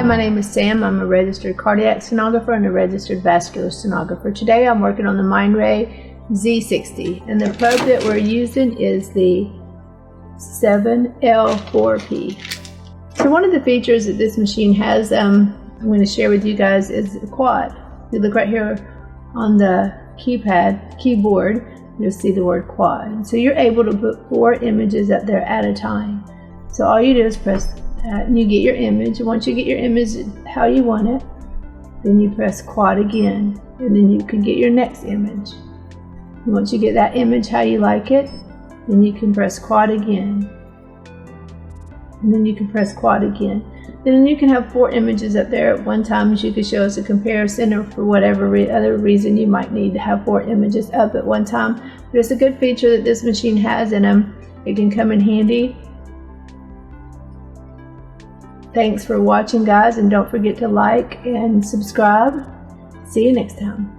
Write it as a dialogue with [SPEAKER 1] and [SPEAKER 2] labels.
[SPEAKER 1] my name is Sam. I'm a registered cardiac sonographer and a registered vascular sonographer. Today I'm working on the Mindray Z60, and the probe that we're using is the 7L4P. So one of the features that this machine has, I'm going to share with you guys, is the quad. You look right here on the keyboard, you'll see the word quad. So you're able to put 4 images up there at a time. So all you do is press that and you get your image. And once you get your image how you want it, then you press quad again, and then you can get your next image. And once you get that image how you like it, then you can press quad again, and then you can press quad again. Then you can have 4 images up there at one time, as you can show us a comparison, or for whatever other reason you might need to have 4 images up at one time. But it's a good feature that this machine has, and it can come in handy. Thanks for watching, guys, and don't forget to like and subscribe. See you next time.